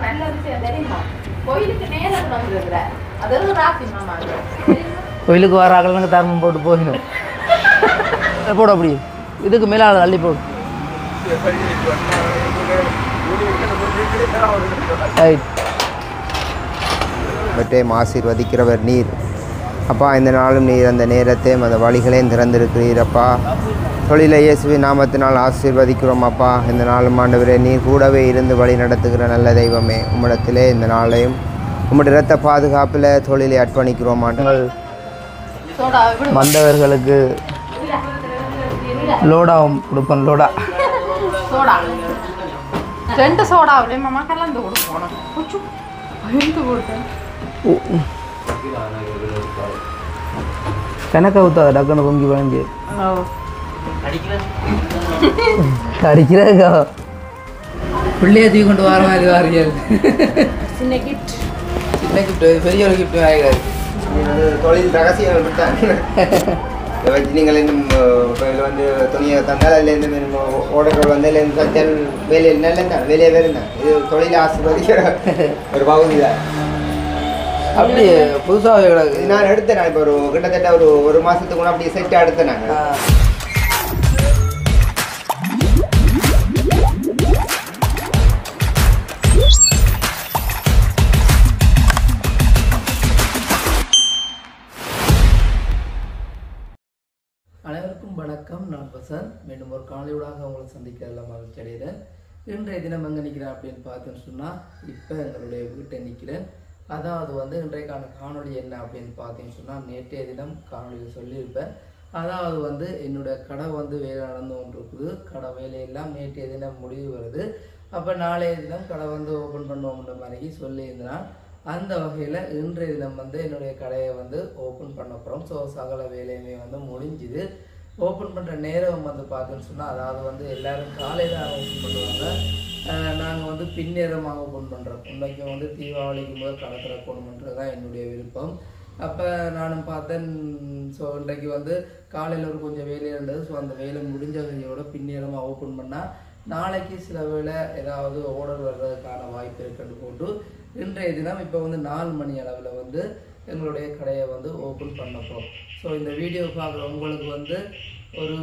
நல்ல விஷயம் தெரியுமா? கோயிலுக்கு நேரம் வந்துருக்குற அது ராசி மாமா கோயிலுக்கு வர அகலங்க தர்மம் போட்டு போகணும் போடு அப்படி இதுக்கு மேலே அள்ளி போடு இவற்றையும் ஆசீர்வதிக்கிறவர் நீர் அப்பா. இந்த நாளும் நீர் அந்த நேரத்தையும் அந்த வழிகளையும் திறந்திருக்கிறீர் அப்பா. தொழிலை இயேசுவின் நாமத்தினால் ஆசீர்வதிக்கிறோம் அப்பா. இந்த நாளும் ஆண்டவரே நீர் கூடவே இருந்து வழி நடத்துகிற நல்ல தெய்வமே, உம்மிடத்திலே இந்த நாளையும் உம்முடைய இரத்த பாதுகாப்பில் தொழிலை அர்ப்பணிக்கிறோம். ஆண்டங்கள் வந்தவர்களுக்கு லோடாவும் கொடுப்பேன். லோடா சோடா 2 சோடாவிலே மாமா கலந்து கொடுக்கணும். பயந்து கொடுத்தேன். கணக்கை ஊற்றாத டக்குன்னு பொங்கி வாங்கி அடிக்கிறதுக்கா பிள்ளைய தூக்கி கொண்டு வர மாதிரி வாரியல். சின்ன கிஃப்ட் பெரிய ஒரு கிஃப்ட் வாங்கிறாரு. தொழில் ரகசியம் வச்சு நீங்கள் இன்னும் வந்து துணியை தந்தால் அதுலேருந்து ஓடர்கள் வந்து தச்சல் வேலையில் நல்ல வேலையை வேறுந்தான். இது தொழில் ஆசீர்வதிக்கிற ஒரு பகுதி தான். அப்படி புதுசாக நான் எடுத்தேன். நான் இப்போ கிட்டத்தட்ட ஒரு மாதத்துக்கு கூட அப்படியே செட்டாக எடுத்தேன். நாங்கள் அனைவருக்கும் வணக்கம். நான் பசன். மீண்டும் ஒரு காலையோடாக உங்களை சந்திக்கிறதெல்லாம் மகிழ்ச்சி அடைகிறேன். இன்றைய தினம் எங்கே நிற்கிறேன் அப்படின்னு பார்த்தோன்னு சொன்னால் இப்போ எங்களுடைய வீட்டை நிற்கிறேன். அதாவது வந்து இன்றைக்கான காணொலி என்ன அப்படின்னு பார்த்தீங்கன்னு சொன்னால், நேற்றைய தினம் காணொலியில் சொல்லியிருப்பேன். அதாவது வந்து என்னுடைய கடை வந்து வேலை நடந்து கொண்டு இருக்குது. கடை வேலையெல்லாம் நேற்றைய தினம் முடிவு வருது. அப்போ நாளைய தினம் கடை வந்து ஓப்பன் பண்ணுவோம்ன்ற மாதிரி சொல்லியிருந்தேன். அந்த வகையில் இன்றைய தினம் வந்து என்னுடைய கடையை வந்து ஓப்பன் பண்ண போகிறோம். ஸோ சகல வேலையுமே வந்து முடிஞ்சுது. ஓப்பன் பண்ணுற நேரம் வந்து பார்த்தோன்னு சொன்னால், அதாவது வந்து எல்லோரும் காலையில் ஓப்பன் பண்ணுவாங்க. நாங்கள் வந்து பின்னேரமாக ஓப்பன் பண்ணுறோம். இன்றைக்கு வந்து தீபாவளிக்கு முதல் கடை திறக்கணுன்றது தான் என்னுடைய விருப்பம். அப்போ நானும் பார்த்தேன். ஸோ இன்றைக்கு வந்து காலையில் ஒரு கொஞ்சம் வேலை இருந்தது. ஸோ அந்த வேலை முடிஞ்ச கையோட பின்னேரமாக ஓப்பன் பண்ணால் நாளைக்கு சில வேளை ஏதாவது ஆர்டர் வர்றதுக்கான வாய்ப்பு இருக்குன்னு போட்டு இன்றைய தினம் இப்போ வந்து 4 மணி அளவில் வந்து எங்களுடைய கடையை வந்து ஓப்பன் பண்ண போகிறோம். ஸோ இந்த வீடியோ பார்க்குற உங்களுக்கு வந்து ஒரு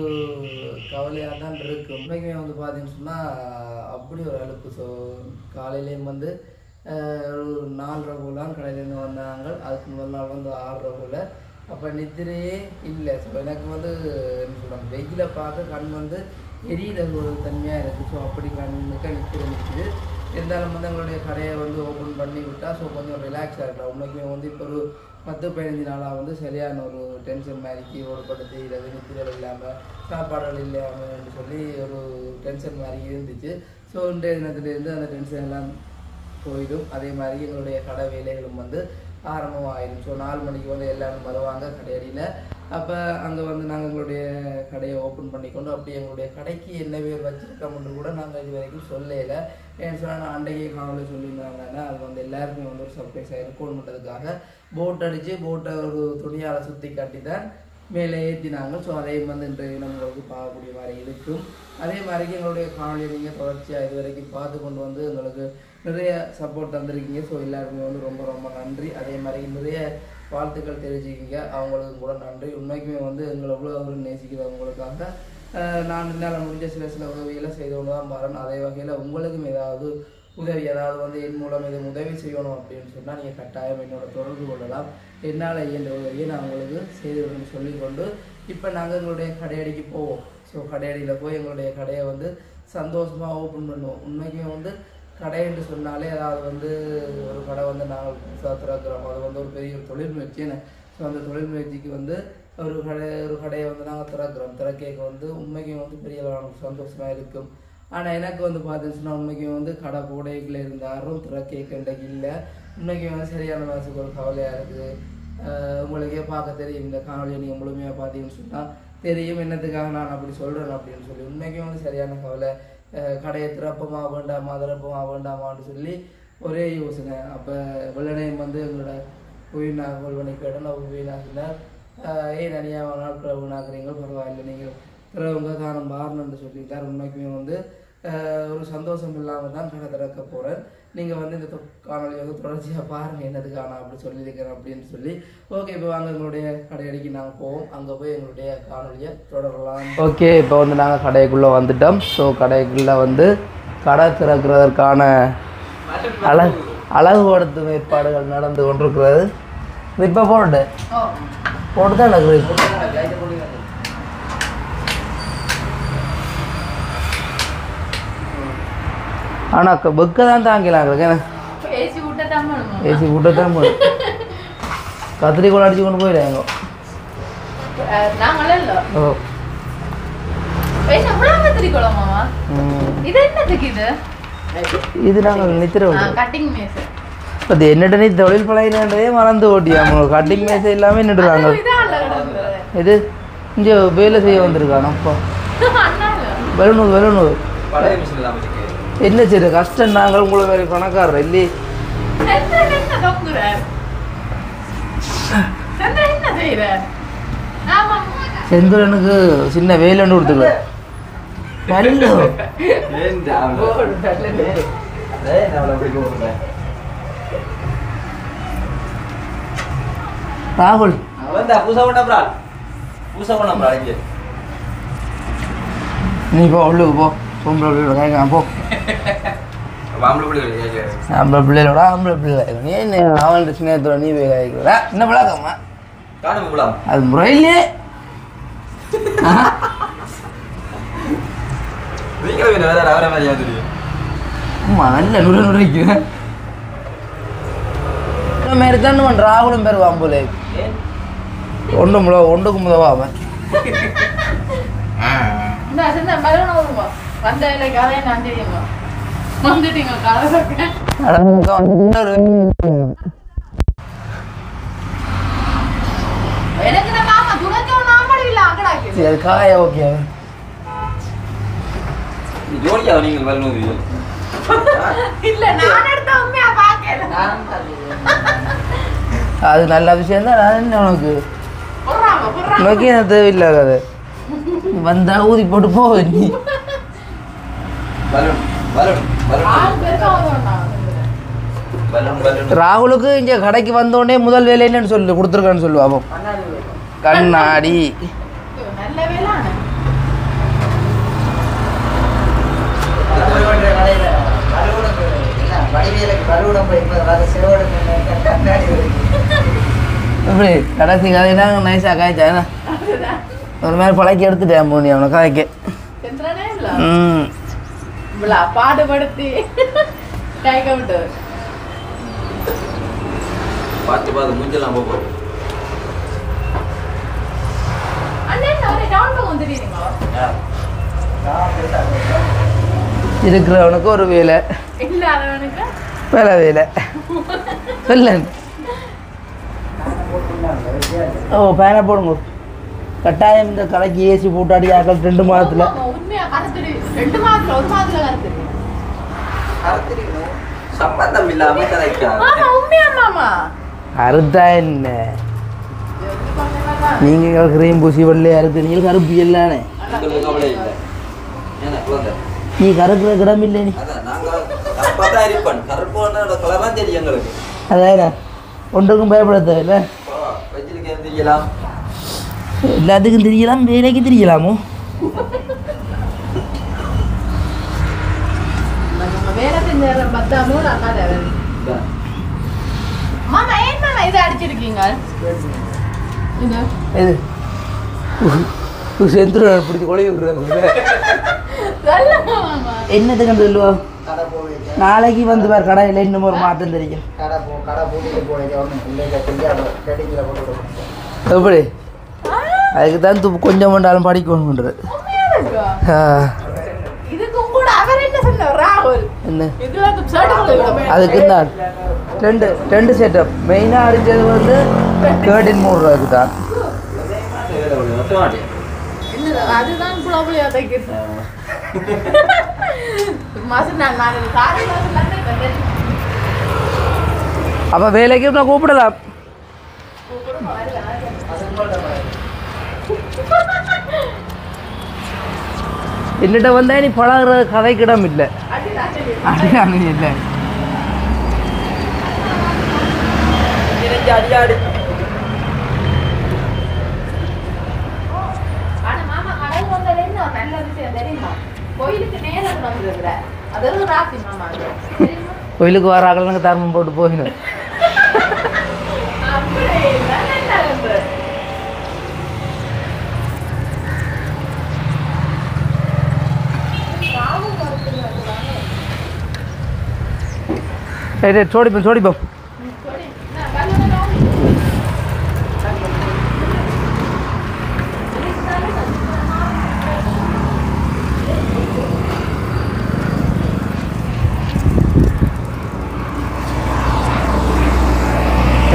கவலையாக தான் இருக்குது. உண்மைக்குமே வந்து பார்த்தீங்கன்னு சொன்னால் அப்படி ஒரு அழுப்பு. ஸோ காலையிலேயும் வந்து ஒரு 4:30 போலாம் கடையிலேருந்து வந்தாங்க. அதுக்கு முதல் நாள் வந்து 6:30 போல். அப்போ நித்திரையே இல்லை. ஸோ எனக்கு வந்து என்ன சொல்கிறாங்க, வெயிலை பார்த்து கண் வந்து எரியிற ஒரு தன்மையாக இருக்குது. ஸோ அப்படி கண்ணுக்கு நிற்குது. இருந்தாலும் வந்து எங்களுடைய கடையை வந்து ஓப்பன் பண்ணி விட்டால் ஸோ கொஞ்சம் ரிலாக்ஸாக இருக்கலாம். உண்மைக்குமே வந்து இப்போ ஒரு 10-15 நாளாக வந்து சரியான ஒரு டென்ஷன் மாதிரிக்கு ஓடுபடுத்தி இதை நித்திரல் இல்லாமல் சாப்பாடுகள் இல்லாமல் சொல்லி ஒரு டென்ஷன் மாதிரி இருந்துச்சு. ஸோ இன்றைய தினத்துலேருந்து அந்த டென்ஷன் எல்லாம் போயிடும். அதே மாதிரி எங்களுடைய கடை வேலைகளும் வந்து ஆரம்பமாகிடும். ஸோ 4 மணிக்கு வந்து எல்லோரும் வருவாங்க கடையடியில். அப்போ அங்கே வந்து நாங்கள் எங்களுடைய கடையை ஓப்பன் பண்ணிக்கொண்டு அப்படி எங்களுடைய கடைக்கு என்ன பேர் வச்சுருக்கோம்னு கூட நாங்கள் இது வரைக்கும் சொல்லலை. ஏன்னு சொன்னால் நான் அன்றைக்கே காலையில் சொல்லியிருந்தாங்கன்னா அது வந்து எல்லாருக்குமே வந்து ஒரு சர்ப்ரைஸாக இருக்கணுன்றதுக்காக போட் அடித்து போட்டை ஒரு துணியால் சுற்றி காட்டி தான் மேலே ஏற்றினாங்க. ஸோ அதையும் வந்து இன்றைய நம்மளுக்கு பார்க்கக்கூடிய மாதிரி இருக்கும். அதே மாதிரி எங்களுடைய காணொலியை நீங்கள் தொடர்ச்சியாக இது வரைக்கும் பார்த்து கொண்டு வந்து எங்களுக்கு நிறைய சப்போர்ட் தந்திருக்கீங்க. ஸோ எல்லாருக்குமே வந்து ரொம்ப ரொம்ப நன்றி. அதே மாதிரி நிறைய வாழ்த்துக்கள் தெரிஞ்சுக்கிங்க, அவங்களுக்கும் கூட நன்றி. உண்மைக்குமே வந்து எங்களை எவ்வளோ ஒரு நேசிக்கிறவங்களுக்காக நான் என்னால் முடிஞ்ச சில உதவிகளை செய்து கொண்டு தான் பாருன். அதே வகையில் உங்களுக்கும் ஏதாவது உதவி ஏதாவது வந்து என் மூலம் இது உதவி செய்யணும் அப்படின்னு சொன்னால் நீங்கள் கட்டாயம் என்னோட தொடர்பு கொள்ளலாம். என்னால் இயன்ற உதவியை நான் உங்களுக்கு செய்துவிடணும்னு சொல்லிக்கொண்டு இப்போ நாங்கள் எங்களுடைய கடையடிக்கு போவோம். ஸோ கடையடியில் போய் எங்களுடைய கடையை வந்து சந்தோஷமாக ஓப்பன் பண்ணுவோம். உண்மைக்குமே வந்து கடை என்று சொன்னாலே அதாவது வந்து ஒரு கடை வந்து நாங்கள் புதுசாக திறக்கிறோம். அது வந்து ஒரு பெரிய ஒரு தொழில் முயற்சின்னு. ஸோ அந்த தொழில் முயற்சிக்கு வந்து ஒரு கடையை வந்து நாங்கள் திறக்கிறோம். திறக்கைக்கு வந்து உண்மைக்கும் வந்து பெரிய சந்தோஷமாக இருக்கும். ஆனால் எனக்கு வந்து பார்த்தீங்கன்னா உண்மைக்கும் வந்து கடை போடையில் இருந்தாலும் திறக்கைக்கு இன்றைக்கு இல்லை. உண்மைக்கும் வந்து சரியான மனசுக்கு ஒரு கவலையாக இருக்குது. உங்களுக்கே பார்க்க தெரியும். இந்த காணொலியை நீங்கள் முழுமையாக பார்த்தீங்கன்னு சொன்னால் தெரியும் என்னத்துக்காக நான் அப்படி சொல்கிறேன் அப்படின்னு சொல்லி. உண்மைக்கும் வந்து சரியான கவலை. கடையை திறப்பமாக வேண்டாமான்னு சொல்லி ஒரே யோசனை. அப்போ வெள்ளனையும் வந்து எங்களோட வீணாகி கேட்டால் நான் வீணாகினார். ஏன் நிறையா நாட்களை வீணாக்குறீங்க, பரவாயில்லை நீங்கள் திறவங்க தானம் மாறணும்னு சொல்லிட்டார். உண்மைக்குமே வந்து ஒரு சந்தோஷம் இல்லாமல் தான் கடை திறக்க போகிறேன். நீங்கள் வந்து இந்த காணொலி வந்து தொடர்ச்சியாக பாருங்கள் என்னது காணா அப்படி சொல்லியிருக்கிறேன் அப்படின்னு சொல்லி. ஓகே, இப்போ வாங்க எங்களுடைய கடையடிக்கு நாங்கள் போவோம். அங்கே போய் எங்களுடைய காணொலியை தொடரலாம். ஓகே, இப்போ வந்து நாங்கள் கடைக்குள்ளே வந்துட்டோம். ஸோ கடைக்குள்ளே வந்து கடை திறக்கிறதற்கான அழகுபடுத்தும் ஏற்பாடுகள் நடந்து கொண்டிருக்கிறது. இப்போ போட்டு தான் நடக்குது. ஆனால் வெக்க தான் தாங்கலாம் ஏசி விட்டத்தான் போடும். கத்திரிக்கோள் அடிச்சு கொண்டு போயிடாங்க. ஓ இது நாங்கள் நித்திர அது என்னட்ட நீ தொழில் பழகினே மறந்து ஓட்டியாம கட்டிங் மேசை எல்லாமே நின்றுறாங்க. இது இங்கே வேலை செய்ய வந்திருக்கானோ அப்பா வெளுனு என்ன சரி கஷ்டம். நாங்கள் உங்களை வேறு பணக்காரர் இல்லையே. செந்தூரனுக்கு சின்ன வேலைன்னு கொடுத்துருக்க ராகுல் நீ போ உள்ளுக்கு போ. பொம்பளை பிள்ளையோட கேட்கலாம் போ. ஆம்பளை பிள்ளைகளோட ஆம்பளை பிள்ளை நீ என்ன அவன் சின்னத்தோட நீ போய் கேட்கிறா என்ன பழக்கம்மா அது முறையிலே நல்ல நுழைக்கிறேன் மாரி தான் பண்ற ராகுலும் பேர் வாம்போலே ஒன்றுக்கு முதவா அவன் காய ஓகே அது நல்ல விஷயம் தான். நான் என்ன உனக்கு நோக்கி தேவையில்லாத வந்தா ஊதி போட்டு போ. நீ ராகுலுக்கு இங்க கடைக்கு வந்தோடனே முதல் வேலை என்னன்னு சொல்லு கொடுத்துருக்கான்னு சொல்லுவா. கண்ணாடி எப்படி கடைசி கதைனா நைஸாக காய்ச்சா ஒரு மாதிரி பழக்கி எடுத்துட்டேன் போனி அவனை காய்க்க. பாடுபடுத்தி இருக்கிறவனுக்கு ஒரு வேலை வேலை வேலை சொல்ல. ஓ பேனை போடுங்க கட்டாயம். இந்த கடைக்கு ஏசி போட்டாடி ஆக்கள் 2 மாதத்துல சம்பந்தம் இல்லாம அறுத்தா என்ன நீங்க கிரீம் பூசி வெள்ளையா இருக்கு. நீங்க கருப்பு இல்லானே நீ கருப்புற கிடம் இல்லை. நீ அதான் ஒன்றுக்கும் பயப்பட தேவையில்ல. எல்லாத்துக்கும் தெரியலாம் வேலைக்கு தெரியலாமோ. பிடிச்சி கொலை என்னது கண்டு சொல்லுவா. நாளைக்கு வந்து பார் கடையில் இன்னும் ஒரு மாற்றம் தெரியும். எப்படி அதுக்கு தான் கொஞ்சம் கொண்டாலும் படிக்கணுன்றது. என்ன அதுக்கு தான் ரெண்டு செட்டப் மெயினாக அடித்தது வந்து 13 ரூபாய்க்கு தான். அப்ப வேலைக்கு நான் கூப்பிடலாம். என்னிட்ட வந்தா நீ பழகிற கதைக்கிடம் இல்லை அடியாங்க இல்லை அடியாடு ஆனா மாமா கடல் வந்தது என்ன ஒரு நல்ல விஷயம் தெரியுமா? கோயிலுக்கு நேரத்துல வந்துருக்குற. அது ஒரு ராசி மாமா அது. தெரியுமா? கோயிலுக்கு வர ஆகலங்க தர்மம் போட்டு போயிடும். அப்படி இல்லை என்ன இருக்கு? சோடிப்போம் சோடிப்போம்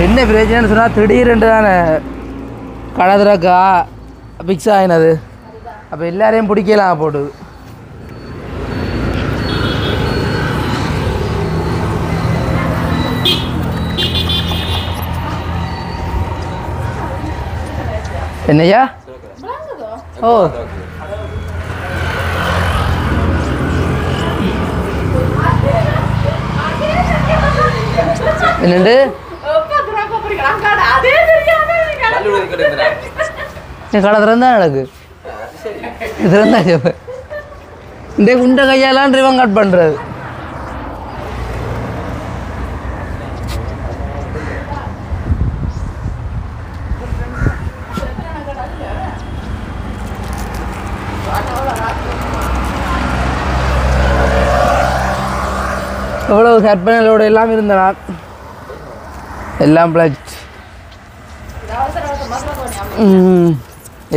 என்ன பிரச்சனைன்னு சொன்னால் திடீரென்று தானே கடதுறக்கா பிக்ஸ் ஆகினது. அப்போ எல்லாரையும் பிடிக்கலாம் போட்டு என்னையா ஓ என்னண்டு கடை திறந்தா நடக்கு திறந்தா இந்த குண்ட கையாலாம் ரிவன் கட் பண்ணுறது. எவ்வளவு கற்பனைகளோடு எல்லாம் இருந்தனா எல்லாம் பிளட்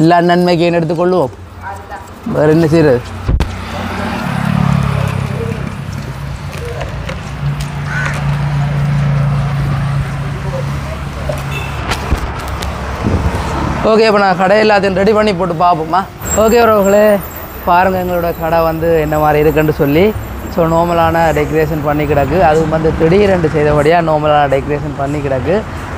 எல்லா நன்மைக்கையும் எடுத்துக்கொள்வோம். வேறு என்ன செய்யறது? ஓகே, இப்போ நான் கடை எல்லாத்தையும் ரெடி பண்ணி போட்டு பார்ப்போம்மா. ஓகே உறவுகளே, பாருங்கள் எங்களோட கடை வந்து என்ன மாதிரி இருக்குன்னு சொல்லி. ஸோ நார்மலான டெக்கரேஷன் பண்ணி கிடக்கு. அதுவும் வந்து திடீரென்று செய்தபடியாக நார்மலான டெக்கரேஷன் பண்ணி கிடக்கு.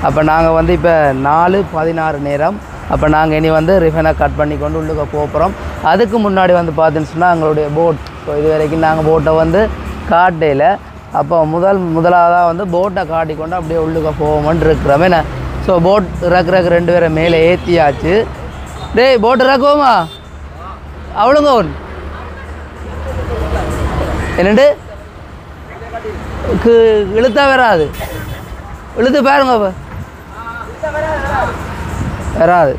அப்போ நாங்கள் வந்து இப்போ 4:16 நேரம். அப்போ நாங்கள் இனி வந்து ரிஃபனை கட் பண்ணி கொண்டு உள்ளுக்க போகிறோம். அதுக்கு முன்னாடி வந்து பார்த்தீங்கன்னு சொன்னால் எங்களுடைய போட், ஸோ இது வரைக்கும் நாங்கள் போட்டை வந்து காட்டையில் அப்போ முதலாவதாக வந்து போட்டை காட்டி கொண்டு அப்படியே உள்ளுக்க போவோம்னு இருக்கிறோமே. ஸோ போட் இறக்குறக்கு 2 பேரை மேலே ஏற்றியாச்சு. டேய் போட் இறக்குவோமா? அவ்வளோங்க ஒன்று என்னண்டு இழுத்தா வராது. இழுத்து பாருங்க வராது.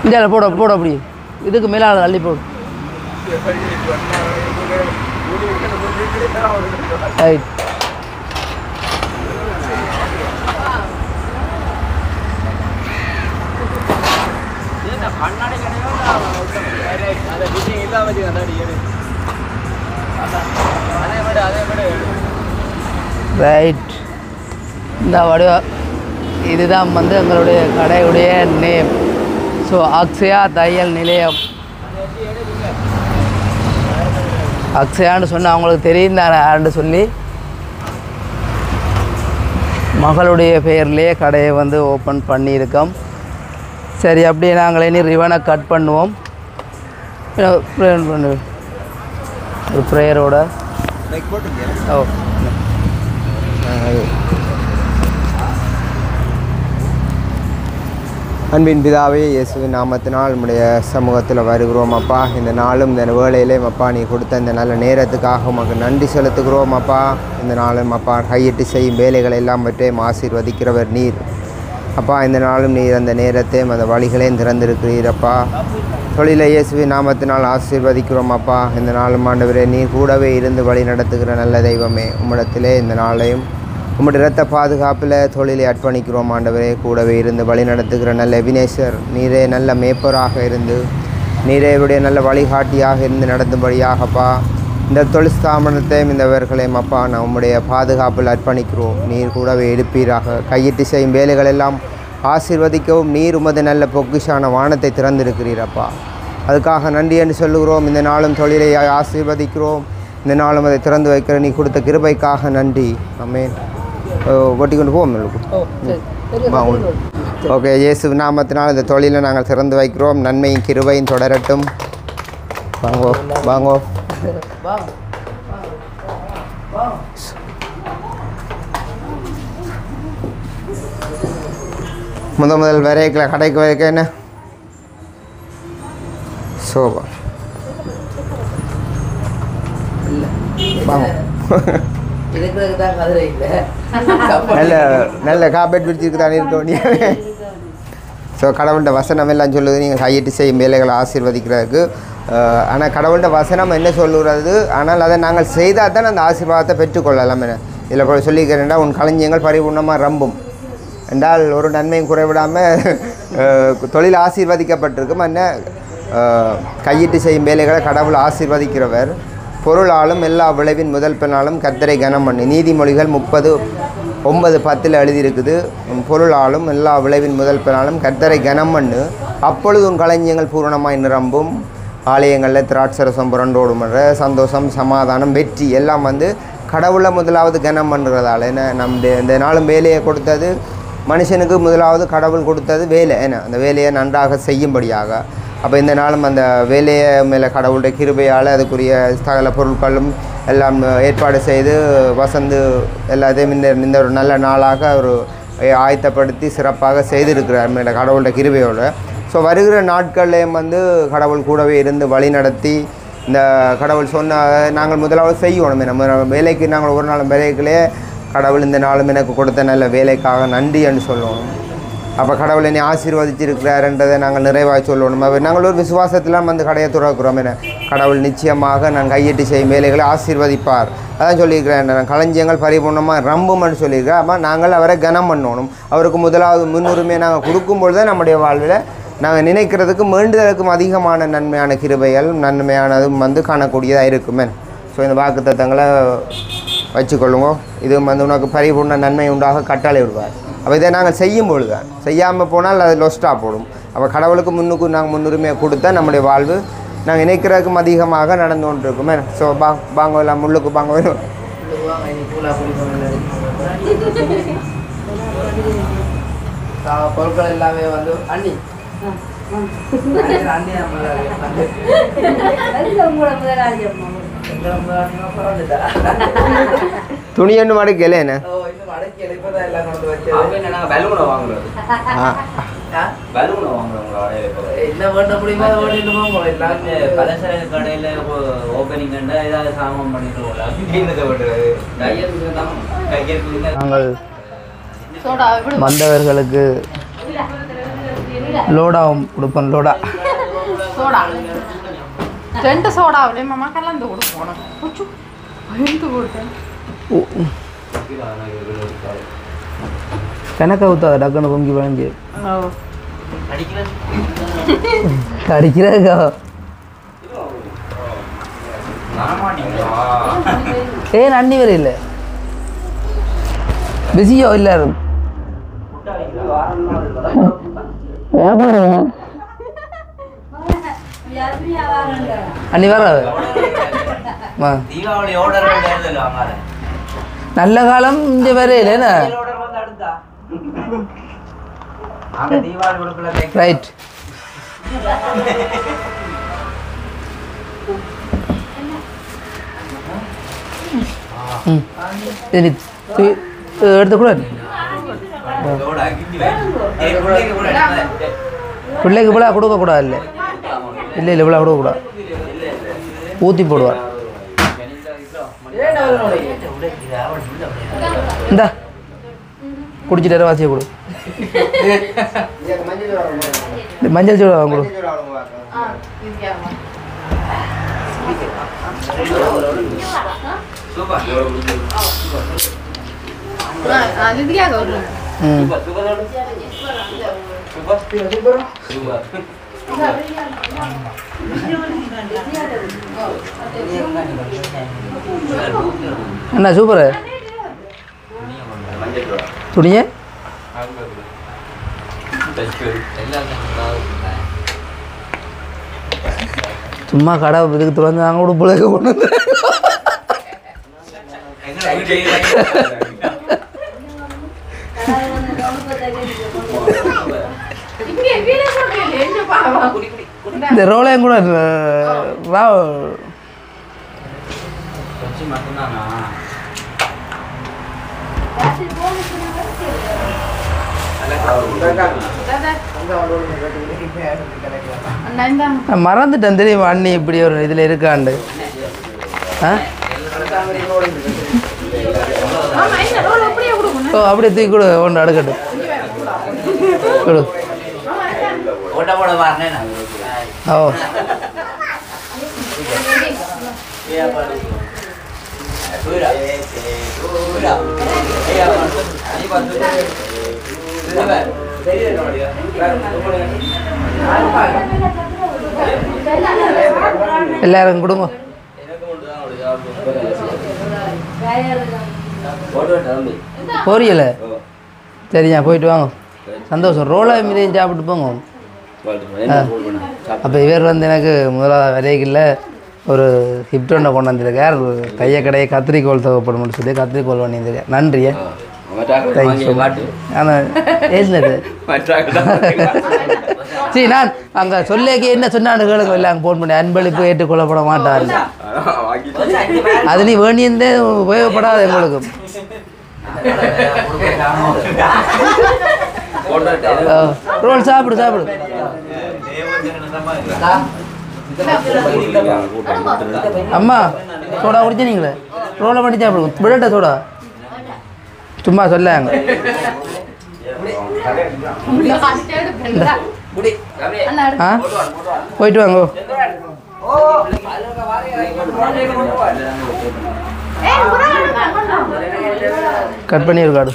இந்த போட போட அப்படி இதுக்கு மேலே அள்ளி போடு. Right, right. இந்த வடிவ இதுதான் வந்து எங்களுடைய கடையுடைய நேம். ஸோ அக்ஷயா தையல் நிலையம். அக்ஷயான்னு சொன்னால் அவங்களுக்கு தெரியும் தானே யாருன்னு சொல்லி மகளுடைய பெயர்லேயே கடையை வந்து ஓப்பன் பண்ணியிருக்கோம். சரி, அப்படியே நாங்கள் இனி ரிவனை கட் பண்ணுவோம். ஒரு ப்ரேயரோட ஓ அன்பின் பிதாவே, இயேசுவின் நாமத்தினால் நம்முடைய சமூகத்தில் வருகிறோம் அப்பா. இந்த நாளும் இந்த வேளையிலேயும் அப்பா நீ கொடுத்த இந்த நல்ல நேரத்துக்காக உமக்கு நன்றி செலுத்துகிறோம் அப்பா. இந்த நாளும் அப்பா கையிட்டு செய்யும் வேலைகளை எல்லாம் பற்றியும் ஆசீர்வதிக்கிறவர் நீர் அப்பா. இந்த நாளும் நீர் அந்த நேரத்தையும் அந்த வழிகளையும் திறந்திருக்கிறீர் அப்பா. தொழிலை இயேசுவின் நாமத்தினால் ஆசீர்வதிக்கிறோம் அப்பா. இந்த நாளும் ஆண்டவரே நீர் கூடவே இருந்து வழி நடத்துகிற நல்ல தெய்வமே, உம்மிடத்திலே இந்த நாளையும் உம்முடைய இரத்த பாதுகாப்பில் தொழிலை அர்ப்பணிக்கிறோம் ஆண்டவரே. கூடவே இருந்து வழி நடத்துகிற நல்ல வினேசர் நீரே நல்ல மேய்ப்பராக இருந்து நீரே இவருடைய நல்ல வழிகாட்டியாக இருந்து நடந்தும்படியாகப்பா இந்த தொழில் ஸ்தாபனத்தையும் இந்தவர்களையும் அப்பா நான் உம்முடைய பாதுகாப்பில் அர்ப்பணிக்கிறோம். நீர் கூடவே எடுப்பீராக. கையிட்டு செய்யும் வேலைகளெல்லாம் ஆசீர்வதிக்கவும் நீர் உமது நல்ல பொக்கிஷான வானத்தை திறந்திருக்கிறீரப்பா. அதுக்காக நன்றி என்று சொல்லுகிறோம். இந்த நாளும் தொழிலை ஆசீர்வதிக்கிறோம். இந்த நாளும் அதை திறந்து வைக்கிற நீ கொடுத்த கிருபைக்காக நன்றி. ஆமென். ஒட்டி கொண்டு போவோம். ஓகே, இயேசு நாமத்தினால் இந்த தொழிலை நாங்கள் திறந்து வைக்கிறோம். நன்மையும் கிருபையும் தொடரட்டும். வாங்கோ வாங்கோ. முதல் வரைக்கல கடைக்கு வரைக்க என்ன சோபா நல்ல நல்ல காப்பேட் பிடிச்சிருக்கு தானே இருக்க வேண்டிய. ஸோ கடவுள்கிட்ட வசனம் எல்லாம் சொல்லுது நீங்கள் கையிட்டு செய்யும் வேலைகளை ஆசீர்வதிக்கிறதுக்கு. ஆனால் கடவுள்கிட்ட வசனம் என்ன சொல்லுறது, ஆனால் அதை நாங்கள் செய்தால் தான் அந்த ஆசீர்வாதத்தை பெற்றுக்கொள்ளலாம். என்ன இதில் போல சொல்லிக்கிறேன்டா, உன் களஞ்சியங்கள் பரிபூர்ணமாக ரம்பும் என்றால் ஒரு நன்மையும் குறைவிடாமல் தொழில் ஆசீர்வதிக்கப்பட்டிருக்கும். என்ன கையிட்டு செய்யும் வேலைகளை கடவுள் ஆசீர்வதிக்கிறவர். பொருளாலும் எல்லா விளைவின் முதல் பின்னாலும் கர்த்தரை கனம் பண்ணி. நீதிமொழிகள் 30:9-10 எழுதியிருக்குது. பொருளாலும் எல்லா விளைவின் முதல் பின்னாலும் கர்த்தரை கனம் பண்ணு, அப்பொழுது உன் களஞ்சியங்கள் பூரணமாய் நிரம்பும். ஆலயங்களில் திராட்சரசம் புரண்டோடும் சந்தோஷம், சமாதானம், வெற்றி எல்லாம் கடவுளை முதலாவது கனம் பண்ணுறதால. ஏன்னா நம்முடைய இந்த நாளும் வேலையை கொடுத்தது மனுஷனுக்கு, முதலாவது கடவுள் கொடுத்தது வேலை. ஏன்னா அந்த வேலையை நன்றாக செய்யும்படியாக. அப்போ இந்த நாளும் அந்த வேலையை மேலே கடவுளுடைய கிருபையால் அதுக்குரிய சகல பொருட்களும் எல்லாம் ஏற்பாடு செய்து வசந்து எல்லாத்தையும் இந்த ஒரு நல்ல நாளாக ஒரு ஆயத்தப்படுத்தி சிறப்பாக செய்திருக்கிறார் மேலே கடவுளுடைய கிருபையோடு. ஸோ வருகிற நாட்கள்லேயும் கடவுள் கூடவே இருந்து வழி நடத்தி இந்த கடவுள் சொன்ன நாங்கள் முதலாவது செய்யணும். நம்ம வேலைக்கு நாங்கள் ஒரு நாள் வேலைகளே கடவுள் இந்த நாளும் எனக்கு கொடுத்த நல்ல வேலைக்காக நன்றி என்று சொல்லணும். அப்போ கடவுள் என்னை ஆசீர்வதிச்சிருக்கிறாருன்றதை நாங்கள் நிறைவாக சொல்லணும். நாங்கள் ஒரு விசுவாசத்தில் கடையை துறக்கிறோம். என்ன கடவுள் நிச்சயமாக நான் கையிட்டு செய்யும் வேலைகளை ஆசீர்வதிப்பார். அதான் சொல்லியிருக்கிறேன், நான் களஞ்சியங்கள் பரிபூர்ணமாக ரம்பும்னு சொல்லியிருக்கிறேன். அப்போ நாங்கள் அவரை கனம் பண்ணணும். அவருக்கு முதலாவது முன்னுரிமையை நாங்கள் கொடுக்கும்பொழுது தான் நம்முடைய வாழ்வில் நாங்கள் நினைக்கிறதுக்கு வேண்டுதலுக்கும் அதிகமான நன்மையான கிருபைகள் நன்மையானதும் காணக்கூடியதாக இருக்குமே. ஸோ இந்த வாக்குத்தத்தங்களை வச்சுக்கொள்ளுங்க. இது உனக்கு பரிபூர்ண நன்மை உண்டாக கட்டளை விடுவார். அப்போ இதை நாங்கள் செய்யும் பொழுது தான், செய்யாமல் போனால் அது லொஸ்ட்டாக போடும். அப்போ கடவுளுக்கு நாங்கள் முன்னுரிமையை கொடுத்தா நம்முடைய வாழ்வு நாங்கள் நினைக்கிறதுக்கும் அதிகமாக நடந்து கொண்டு இருக்குமே. ஸோ வாங்க எல்லாம் முள்ளுக்கு வாங்க வேணும். பொருட்கள் எல்லாமே அண்ணி துணி ஒன்று மடக்கல என்ன நாங்கள் வந்தவர்களுக்கு லோடாவும் கொடுப்போம். லோடா சோடா 2 சோடாவிலே மாமா கலந்து கொடுப்போம். கணக்கா ஊத்தாத டக்குன்னு பொங்கி வாங்கி அடிக்கிறதுக்கா. ஏன் அண்ணி வேற இல்லை பிஸியோ எல்லாரும் அண்ணி வர நல்ல காலம் இங்க வரையில ரைட். எடுத்துக்கூடாது பிள்ளைக்கு இவ்வளோ கொடுக்கக்கூடாது. இல்லை இல்லை இல்லை இவ்வளோ கொடுக்கக்கூடாது, ஊற்றி போடுவார். இந்தா குடிச்சிட்டு வாசியை கொடு. மஞ்சள் சூடு வாங்க கொடு. அண்ணா சூப்பர். துணியே சும்மா கடை இதுக்கு திறந்து நாங்கள் கூட பிள்ளைங்க கொண்டு வந்து இந்த ரோலையும் கூட மறந்துட்டேன் தெரியுமா அண்ணி இப்படி ஒரு இதில் இருக்காண்டு ஓ அப்படியே தூக்கி கொடு ஒன்று அடுக்கட்டும் கொடு ஓ எல்லாரும் கொடுங்க போறியல சரியா போயிட்டு வாங்க சந்தோஷம் ரோலை மீதையும் சாப்பிட்டு போங்க அப்போ இவர் வந்து எனக்கு முதலாவது வரையில் ஒரு ஹிப்ட் ஒன்றை கொண்டு வந்திருக்கார் கையை கடையை கத்திரிக்கோள் தேவைப்படும்னு சொல்லி கத்திரிக்கோள் பண்ணியிருக்கேன் நன்றியா தேங்க்யூ ஆனால் ஏசினது சரி நான் அங்கே சொல்லேக்கு என்ன சொன்னான்னு கேளுங்க இல்லை அங்கே ஃபோன் பண்ணி அன்பளிப்பு ஏற்றுக்கொள்ளப்பட மாட்டார் அது நீ வேண்டியிருந்தே உபயோகப்படாது எங்களுக்கு ரோல் சாப்பிடு சாப்பிடு அம்மா சோடா குடிச்சீங்களே ரோலை பண்ணி சாப்பிடுங்க விடட்ட சோடா சும்மா சொல்லாங்க ஆ போயிட்டு வாங்க கட் பண்ணி இருக்காடு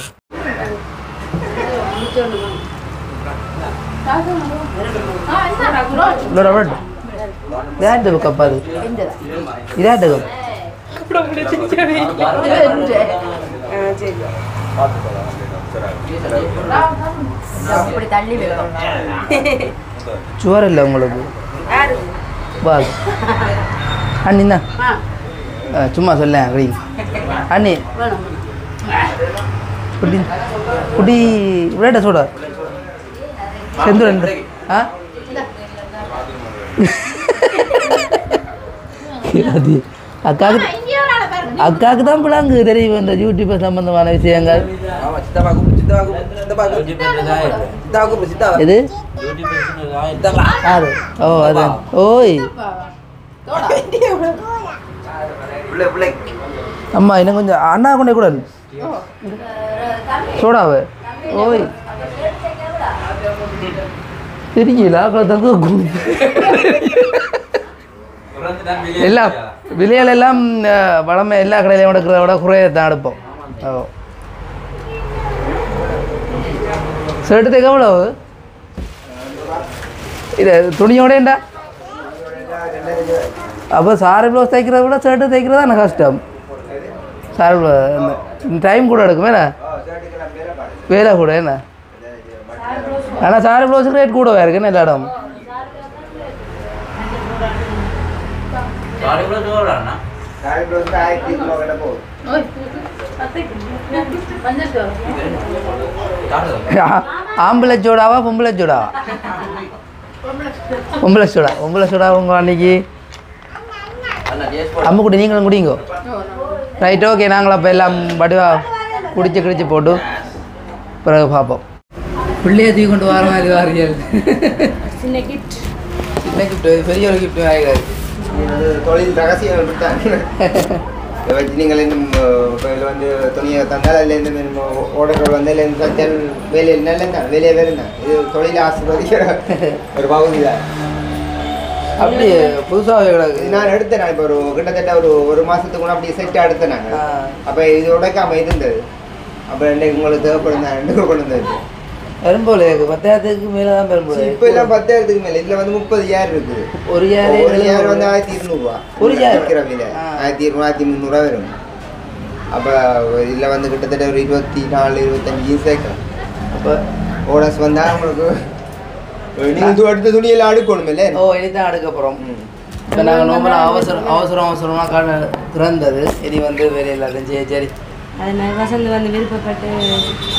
இதாட்டு கப்பா அது இதாட்டு சுவர் இல்லை உங்களுக்கு வா அண்ணிண்ணா சும்மா சொல்ல அப்படி அண்ணி குடி குடி விளையாட்ட சோடா செந்தூரன் ஆ அக்காவுக்கு தான் பிள்ளாங்கு தெரியும் இந்த யூடியூப் சம்பந்தமான விஷயங்கள் எது ஓ அது ஓய் அம்மா இன்னும் கொஞ்சம் அண்ணா கொண்டே கூட சோடாவை ஓய் தெரியல எல்லாம் விலைகள் எல்லாம் வளமை எல்லா கடையிலையும் எடுக்கிறத விட குறையத்தான் எடுப்போம் ஓ ஷர்ட்டுக்கு எவ்வளோ இது துணியோடேண்டா அப்போ சாரி ப்ளவுஸ் தைக்கிறத விட ஷர்ட்டு தைக்கிறதா எனக்கு கஷ்டம் சாரி டைம் கூட எடுக்குமே என்ன வேலை கூட என்ன ஆனால் சாரி ப்ளவுஸுக்கு ரேட் கூடவா இருக்குன்னு எல்லா இடம் ஆம்பளை சோடாவா பொம்பளை சோடாவா பொம்பளை சோடா உங்க அன்னைக்கு அம்மு குடி நீங்களும் குடிங்கோ ரைட் ஓகே நாங்களும் அப்போ எல்லாம் வடிவா குடிச்சு போட்டு பிறகு பார்ப்போம் பிள்ளைய தூக்கி கொண்டு வர மாதிரி வாரியல் சின்ன கிஃப்ட் பெரிய ஒரு கிஃப்ட் வாங்கிறாரு தொழில் ரகசியம் வச்சு நீங்கள் இன்னும் இதில் வந்து துணியை தந்தால் அதில் இருந்து ஓடர்கள் வந்து இல்லை சச்சல் வேலையில் நல்ல வேலையை வேறு தான் இது தொழில் ஆசீர்வதிக்கிற ஒரு பகுதி தான் அப்படி புதுசாக நான் எடுத்தேன் இப்போ ஒரு கிட்டத்தட்ட ஒரு மாதத்துக்கு கூட அப்படி செட்டாக எடுத்தேன் நாங்கள் அப்போ இது உடைக்காமல் இருந்தது அப்போ இன்றைக்கு உங்களுக்கு தேவைப்படும் தான் ரெண்டு கொண்டு வந்தது பெரும்போல 10,000க்கு மேலே தான் பெரும்போல இப்போ எல்லாம் 10,000க்கு மேலே இதில் வந்து 30,000 இருக்குது ஒரு ஏர் வந்து 1,200 ஒரு ஏர் இருக்கிற விலை 1,200 1,300 வரும் அப்போ இதில் வந்து கிட்டத்தட்ட ஒரு 24-25 சேர்க்கலாம் அப்போ ஓடஸ் வந்தால் உங்களுக்கு நீங்கள் அடுத்த துணியெல்லாம் அடுக்கணும் இல்லை ஓ இனி தான் அடுக்க போகிறோம் இப்போ நாங்கள் நோம்பலாம் அவசரமாக கடை திறந்தது. இனி வந்து வேலையில் இருந்துச்சு. சரி அதனால் வசந்த் வந்து விருப்பப்பட்டு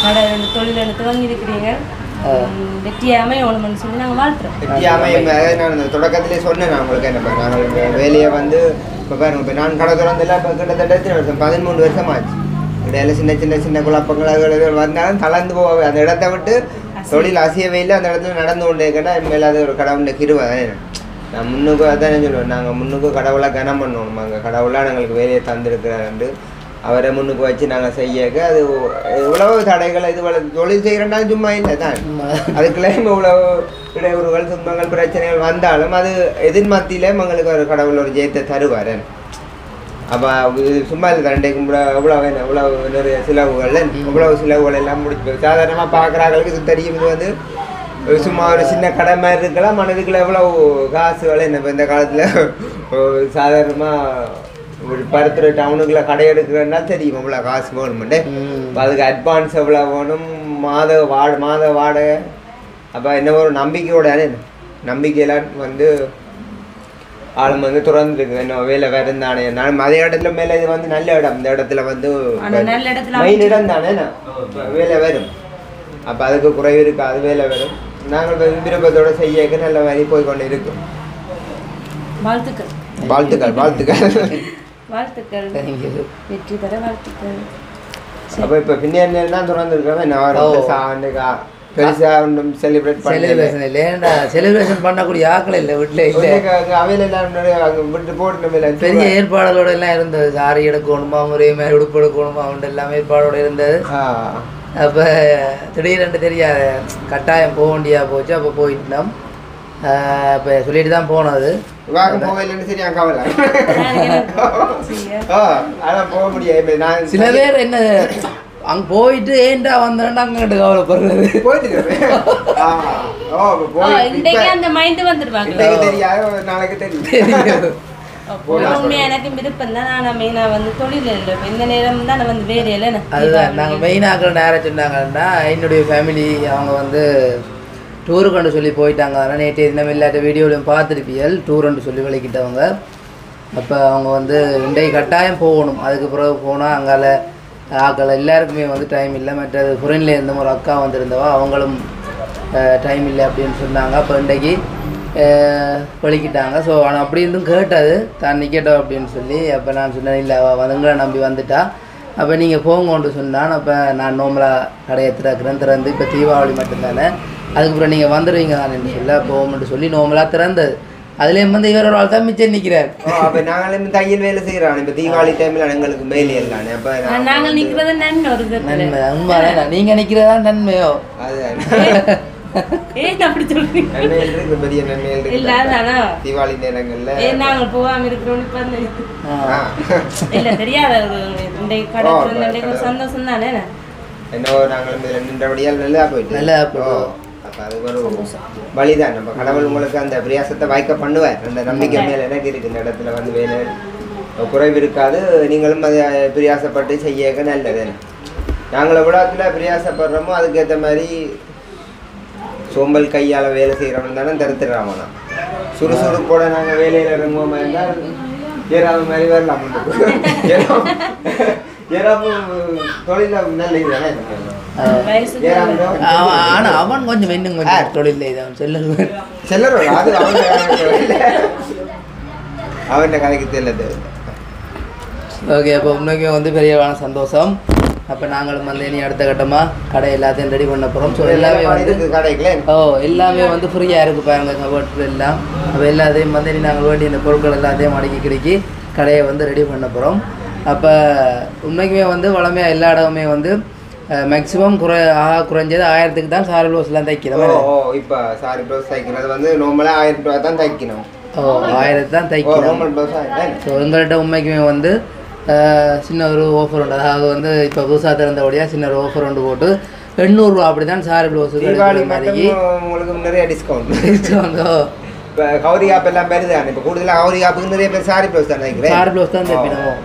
கடை தொழில் துவங்கி இருக்கிறீங்க. வெற்றியாமை ஒன்றுமன்னு சொல்லி நாங்கள் வாழ்த்துறோம். வெற்றியாமை நான் தொடக்கத்திலே சொன்னேன். நான் உங்களுக்கு என்ன நாங்கள் வேலையை வந்து இப்போ பாருங்க, இப்போ நான் கடை திறந்தெல்லாம் இப்போ கிட்டத்தட்ட 13 வருஷம் ஆச்சு. இடையில சின்ன குழப்பங்கள் அதுகள் வந்தாலும் கலந்து போக அந்த இடத்த விட்டு தொழில் அசையவே இல்லை. அந்த இடத்துல நடந்து கொண்டே கேட்டால் மேலே அது ஒரு கடவுளை கிருவை. நான் முன்னுக்கு அதான் சொல்லுவேன், நாங்கள் முன்னுக்கு கடவுளாக கனம் பண்ணணும். அங்கே கடவுளாக எங்களுக்கு வேலையை தந்திருக்கிறாரு அவரை முன்னுக்கு வச்சு நாங்கள் செய்யக்க அது இவ்வளவு தடைகளை இது தொழில் செய்கிறனாலும் சும்மா இல்லை தான். அதுக்குள்ளே இவ்வளவு இடையூறுகள் துன்பங்கள் பிரச்சனைகள் வந்தாலும் அது எதிர்மத்தியிலே எங்களுக்கு ஒரு கடவுள் ஒரு ஜெயத்தை தருவார். அப்போ சும்மா இல்லை தண்டை கும்பிட இவ்வளவு நிறைய சிலவுகள் இவ்வளவு சிலவுகள் எல்லாம் முடிச்சு சாதாரணமாக பார்க்குறாங்களுக்கு இது தெரியும். இது வந்து சும்மா ஒரு சின்ன கடை மாதிரி இருக்கலாம். மனதுக்குள்ள எவ்வளவு காசுகள் என்ன இப்போ இந்த காலத்தில் சாதாரணமாக பருத்துறை டவுனுக்குள்ள கடை எடுக்கிறதுனா தெரியும் எவ்வளோ காசு வேணுமெண்டு. அதுக்கு அட்வான்ஸ் எவ்வளோ வேணும், மாத வாடகை. அப்போ என்ன ஒரு நம்பிக்கையோட நம்பிக்கையெல்லாம் வந்து ஆளும் வந்து திறந்துருக்கு. என்ன வேலை வேறு தானே. நான் அதே இடத்துல மேலே இது வந்து நல்ல இடம். இந்த இடத்துல வந்து மெயின் இடம் தானே வேலை வரும். அப்போ அதுக்கு குறைவு இருக்காது, வேலை வரும். நாங்கள் விருப்பத்தோடு செய்ய நல்ல மாதிரி போய் கொண்டு இருக்கோம். வாழ்த்துக்கள் வெற்றி பெற வாழ்த்துக்கள். அப்போ இப்போ பின்னாடி திறந்துருக்கோம். நான் பெருசாக ஒன்றும் செலிப்ரேஷன் பண்ணக்கூடிய ஆக்கள் இல்லை வீட்டில் இல்லை. அவையில் எல்லாம் விட்டு போட்டு பெரிய ஏற்பாடுகளோட எல்லாம் இருந்தது. சாரி எடுக்கணுமா, ஒரே மாதிரி உடுப்பு எடுக்கணுமா, அவங்க எல்லாம் ஏற்பாடோடு இருந்தது. அப்போ திடீரென்று தெரியாது, கட்டாயம் போக வேண்டியா போச்சு. அப்போ போயிட்டோம். இப்போ சொல்லிட்டு தான் போனது. போக முடியாது. சில பேர் என்ன அங்கே போயிட்டு ஏன்டா வந்தேன்டா அங்கிட்டு கவலைப்படுறது. நாளைக்கு தெரியும். உண்மையாக எனக்கு விருப்பம் தான். நான் மெயினாக வந்து தொழில் இல்லை. இந்த நேரம் தான் நான் வந்து வேறு இல்லை. அதுதான் நாங்கள் மெயினாக நேரம் சொன்னாங்கன்னா, என்னுடைய ஃபேமிலி அவங்க வந்து டூருக்குன்னு சொல்லி போயிட்டாங்க. அதனால் நேற்று இந்த இல்லாட்ட வீடியோலையும் பார்த்துருப்பியல் டூருன்னு சொல்லி விளக்கிட்டவங்க. அப்போ அவங்க வந்து இன்றைக்கு கட்டாயம் போகணும். அதுக்கு பிறகு போனால் அங்கால ஆக்கள் எல்லாருக்குமே வந்து டைம் இல்லை. மற்றது ஃபுரன்ல இருந்த ஒரு அக்கா வந்திருந்தவா, அவங்களும் டைம் இல்லை அப்படின்னு சொன்னாங்க. அப்போ இன்றைக்கு வலிக்கிட்டாங்க. ஸோ ஆனால் அப்படி இருந்தும் கேட்டது தான் நிற்கட்டும் அப்படின்னு சொல்லி. அப்போ நான் சொன்னேன், இல்லை வந்துங்களை நம்பி வந்துட்டா, அப்போ நீங்கள் போங்கன்னு சொன்னான். அப்போ நான் நோம்பலாக கடையை திறந்து இப்போ தீபாவளி மட்டும்தானே, அதுக்கப்புறம் நீங்கள் வந்துடுவீங்க தான் என்று சொல்ல போகும்னு சொல்லி நோம்பலாக திறந்தது. அதுலேயும் வந்து இவரோட ஆள் தான் மிச்சம் நிற்கிறார். அப்போ நாங்களும் தையல் வேலை செய்கிறோம். இப்போ தீபாவளி டைமில் எங்களுக்கு மேலே எல்லாம் அப்போ நாங்கள் நிற்கிறது நன்மை. உண்மை நீங்கள் நிற்கிறதா நன்மையோ? அது அப்படி சொல்றீங்க. பெரிய நன்மைகள் இல்ல தீபாவளி நேரங்கள்ல நாங்கள் போகாம இருக்கிறோம். இல்ல தெரியாத ஒரு சந்தோஷம் தானே. என்னவோ நாங்கள் நின்றபடியால் நல்லா போயிட்டு அப்போ அது ஒரு வழிதான். நம்ம கடவுள் உங்களுக்கு அந்த பிரியாசத்தை வாய்க்க பண்ணுவார். அந்த நம்பிக்கை மேலே எனக்கு இருக்குது. இந்த இடத்துல வந்து வேலை குறைவு இருக்காது. நீங்களும் அதை பிரியாசப்பட்டு செய்ய நல்லது. நாங்கள் எவ்வளோத்துல பிரியாசப்படுறோமோ அதுக்கேற்ற மாதிரி சோம்பல் கையால் வேலை செய்கிறவன் தானே தருத்துறாமண்ணா. சுறுசுறுப்போட நாங்கள் வேலையில் இறங்குவோம் இருந்தால் ஏறாத மாதிரி வரலாம். தொழில நல்ல இதுதானே. ஆனா அவன் கொஞ்சம் இன்னும் கொஞ்சம் தொழில் செல்லர் அது அவன் கதைக்கு தெரியல. ஓகே, அப்போ உண்மைக்கு வந்து பெரியவான சந்தோஷம். அப்போ நாங்களும் வந்து இனி அடுத்த கட்டமாக கடை எல்லாத்தையும் ரெடி பண்ண போகிறோம். ஸோ எல்லாமே வந்து கடைகளே எல்லாமே வந்து ஃப்ரீயாக இருக்குது பாருங்க, கபோர்ட் எல்லாம். அப்போ எல்லாத்தையும் வந்து இனி நாங்கள் வேண்டிய இந்த பொருட்கள் எல்லாத்தையும் அடுக்கி கிடைக்கி கடையை வந்து ரெடி பண்ண போகிறோம். அப்போ உண்மைக்குமே வந்து வளமையாக எல்லா இடமுமே வந்து மேக்ஸிமம் குறைஞ்சது 1000க்கு தான் சாரி ப்ளவுஸ்லாம் தைக்கிறோம். இப்போ சாரி ப்ளவுஸ் தைக்கிறது வந்து நார்மலாக 1000 ரூபா தான் தைக்கணும். 1000 தான் தைக்கணும். ஸோ எங்கள்கிட்ட உண்மைக்குமே வந்து சின்ன ஒரு ஆஃபர் உண்டு. அதாவது வந்து இப்போ புதுசாக திறந்தபடியாக சின்ன ஒரு ஆஃபர் ஒன்று போட்டு 800 ரூபா அப்படி தான் சாரி ப்ளவுஸு மாதிரி உங்களுக்கு நிறைய டிஸ்கவுண்ட். இப்போ கௌரி ஆப் எல்லாம் பெருதானே. இப்போ கூடுதலாக கௌரி ஆப்புக்கு நிறைய பேர் சாரி ப்ளவுஸ் தான் தைக்கிறேன். சாரி ப்ளவுஸ் தான் தைக்கணும்.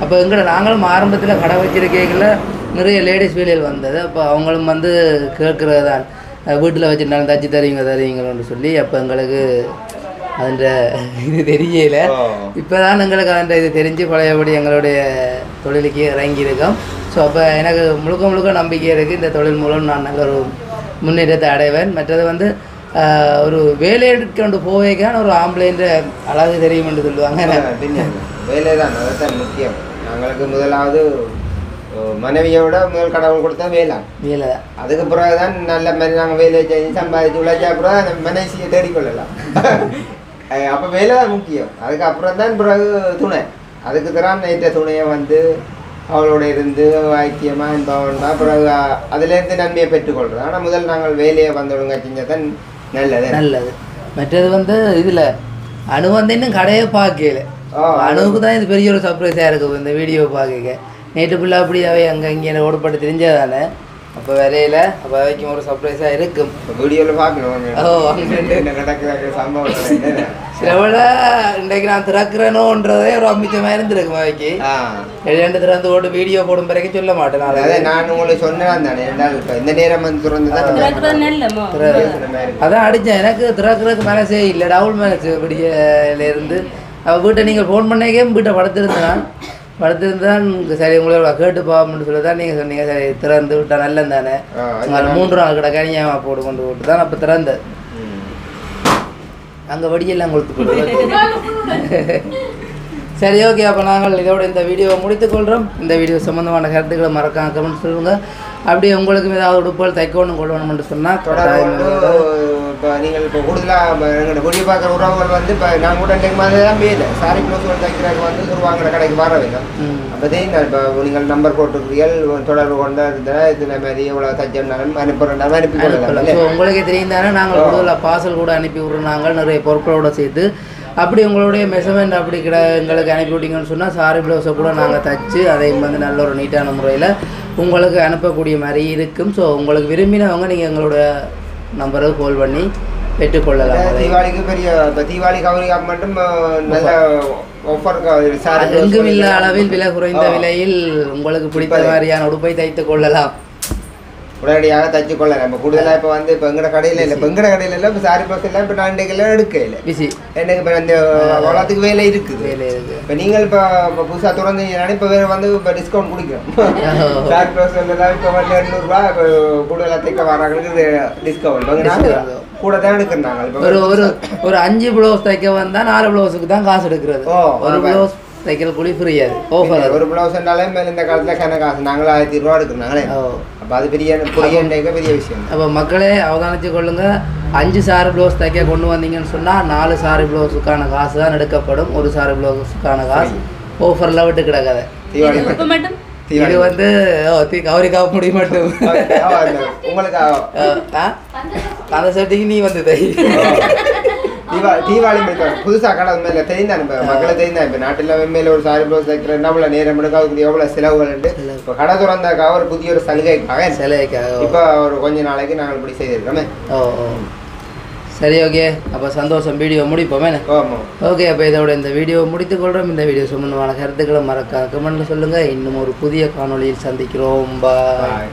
அப்போ எங்கள்ட நாங்களும் ஆரம்பத்தில் கடை வச்சிருக்கைகளில் நிறைய லேடிஸ் வேலையில் வந்தது. அப்போ அவங்களும் வந்து கேட்குறது தான் வீட்டில் வச்சுருந்தாலும் தச்சு தருவீங்கன்னு சொல்லி. அப்போ எங்களுக்கு அந்த இது தெரியல. இப்போ தான் எங்களுக்கு அந்த இது தெரிஞ்சு பழையபடி எங்களுடைய தொழிலுக்கு இறங்கியிருக்கோம். ஸோ அப்போ எனக்கு முழுக்க நம்பிக்கை இருக்குது இந்த தொழில் மூலம் நான் நல்ல ஒரு முன்னேற்றத்தை அடைவேன். மற்றது வந்து ஒரு வேலை எடுத்துக்கொண்டு போவேக்கான ஒரு ஆம்பளைன்ற அழகு தெரியும் என்று சொல்லுவாங்க. வேலை தான் அதுதான் முக்கியம். நாங்களுக்கு முதலாவது மனைவியோட முதல் கடவுள் கொடுத்தா வேலை தான். அதுக்கு பிறகுதான் நல்ல மாதிரி நாங்கள் வேலையை செஞ்சு சம்பாதிச்சு உழைச்சா அப்புறம் மனைவியை தேடிக்கொள்ளலாம். அப்போ வேலை தான் முக்கியம். அதுக்கப்புறம் தான் பிறகு துணை. அதுக்கு தரான் நைட்ட துணையை வந்து அவளோட இருந்து வாக்கியமாக என்பவன்டா பிறகு அதுலேருந்து நன்மையை பெற்றுக்கொள்கிறோம். ஆனால் முதல் நாங்கள் வேலையை வந்து ஒழுங்கா செஞ்சால் தான் நல்லது. மற்றது வந்து இதில் அணு வந்து இன்னும் கடையை பார்க்கல. அணுவுக்கு தான் இது பெரிய ஒரு சர்ப்ரைஸாக இருக்கும் இந்த வீடியோ பார்க்க. நேற்று ஃபுல்லாக அப்படியாவே அங்கே இங்கே ஓடப்பட்டு தெரிஞ்சதானே. அப்போ வரையில அப்போ வைக்கும் ஒரு சர்ப்ரைஸாக இருக்கும். வீடியோவில் பார்க்கணும். சிலவிட இன்றைக்கு நான் திறக்கிறேனோன்றதே ஒரு அமிச்சமாக இருந்திருக்கும் வைக்கி. ரெண்டு திறந்து போட்டு வீடியோ போடும் பிறகு சொல்ல மாட்டேன். நான் உங்களுக்கு சொன்னேன் தானே இந்த நேரம் வந்து திறந்து அதான் அடித்தேன். எனக்கு திறக்கிறதுக்கு மனசே இல்லை. டவுல் மனசு விடியிலேருந்து வீட்டை நீங்கள் ஃபோன் பண்ணிக்கே வீட்டை படுத்திருந்தான் சரி உங்களை கேட்டு பாவம்னு சொல்லி தான் நீங்கள் சொன்னீங்க. சரி திறந்து விட்டா நல்லது தானே. 3 நாள் கடை கனியாமல் போட்டு கொண்டு விட்டு தான் அப்போ திறந்தது. அங்கே வடியெல்லாம் கொடுத்து கொடுத்து சரி ஓகே. அப்போ நாங்கள் இதோட இந்த வீடியோவை முடித்துக்கொள்கிறோம். இந்த வீடியோ சம்மந்தமான கருத்துக்களை மறக்காம கமெண்ட் சொல்லுங்கள். அப்படியே உங்களுக்கும் ஏதாவது உடுப்புகள் தைக்கணும் கொள்ளணும்னு சொன்னால் இப்போ நீங்கள் இப்போ கூடுதலாக எங்களோட வீடியோ பார்க்குற உறவுகள் வந்து இப்போ நான் கூட இன்றைக்கு மாதிரி தான் வேலை சாரி ப்ளவுஸ் தைக்கிறதுக்கு வந்து வாங்குற கடைக்கு வர வேணும். அப்போ நான் இப்போ நீங்கள் நம்பர் போட்டுக்கிறீர்கள் தொடர்பு கொண்டு இருந்தால் இதில் மாதிரி எவ்வளோ தைச்சோம்னாலும் அனுப்புகிறோம் அனுப்பி கொள்ளலாம். ஸோ உங்களுக்கே தெரியும் தானே நாங்கள் கூடுதலாக பார்சல் கூட அனுப்பி விட்றாங்க நிறைய பொருட்களோடு சேர்த்து. அப்படி உங்களுடைய மெஷர்மெண்ட் அப்படி எங்களுக்கு அனுப்பி விட்டீங்கன்னு சொன்னால் சாரி ப்ளவுஸை கூட நாங்கள் தைச்சு அதை வந்து நல்ல ஒரு நீட்டான முறையில் உங்களுக்கு அனுப்பக்கூடிய மாதிரி இருக்கும். ஸோ உங்களுக்கு விரும்பினவங்க நீங்கள் எங்களோட நம்பருக்கு கால் பண்ணி பெற்றுக்கொள்ளலாம். தீபாவளிக்கு பெரிய தீபாவளி கவரி மட்டும் நல்ல ஆஃபர் எங்கும் இல்ல அளவில் விலை குறைந்த விலையில் உங்களுக்கு பிடித்த மாதிரியான உடுப்பை தைத்துக் கொள்ளலாம். உடனடியாக தச்சு கொள்ளலாம். நம்ம கூடுதலாக இப்போ வந்து இப்போ எங்கட கடையில் இல்லை இப்போ எங்கட கடையில் இல்லை இப்போ சாரி ப்ளவுஸ் எல்லாம் இப்போ நான் இன்றைக்கெல்லாம் எடுக்கல பிஸி. எனக்கு இப்போ அந்த வளத்துக்கு வேலை இருக்குது. இப்போ நீங்கள் இப்போ புதுசாக திறந்தீங்கன்னா இப்போ வேறு வந்து இப்போ டிஸ்கவுண்ட் கொடுக்குறோம். சாரி ப்ளவுஸ் எல்லாம் இப்போ வந்து 800 இப்போ கூடுதலாக தைக்க வராங்களுக்கு டிஸ்கவுண்ட் கூட தான் எடுக்கிறாங்க. இப்போ ஒரு 5 ப்ளவுஸ் தைக்க வந்தால் 4 ப்ளவுஸுக்கு தான் காசு எடுக்கிறது. ஒரு ப்ளவுஸ் தைக்கிற கூலி ஃப்ரீயாது. ஒரு ப்ளவுஸ் இருந்தாலே மேலே இந்த காலத்தில் கணக்கு காசு நாங்களும் 1000 ரூபா எடுக்கிறாங்களே. அப்போ அது பெரிய விஷயம். அப்போ மக்களே அவதானிச்சு கொள்ளுங்க. 5 சாரி ப்ளவுஸ் தைக்க கொண்டு வந்தீங்கன்னு சொன்னால் 4 சாரி ப்ளவுஸுக்கான காசு தான் எடுக்கப்படும். ஒரு சாரி ப்ளவுஸுக்கான காசு ஆஃபரில் விட்டு கிடக்காது. இது வந்து கவரிக்காக முடிய மட்டும் உங்களுக்கு அந்த சட்டிக்கு நீ வந்து தை தீபாவளி புதுசாக கடை மேலே தெரிந்தான். இப்போ மக்களை தெரிந்தான். இப்போ நாட்டில் மேலே ஒரு சாரி ப்ளவுஸ் தைக்கிற நம்மள நேரம் எடுக்காது எவ்வளோ செலவுகள் உண்டு. இப்போ கடை திறந்தாக்காக ஒரு புதிய ஒரு சலுகைக்காக இப்போ ஒரு கொஞ்ச நாளைக்கு நாங்கள் இப்படி செய்திருக்கோமே. சரி ஓகே. அப்போ சந்தோஷம். வீடியோ முடிப்போமே. ஓகே. அப்போ இதோட இந்த வீடியோவை முடித்துக்கொள்கிறோம். இந்த வீடியோ சம்பந்தமான கருத்துக்களை மறக்காம கமெண்ட்ல சொல்லுங்கள். இன்னும் ஒரு புதிய காணொளியில் சந்திக்கிறோம். பாய்.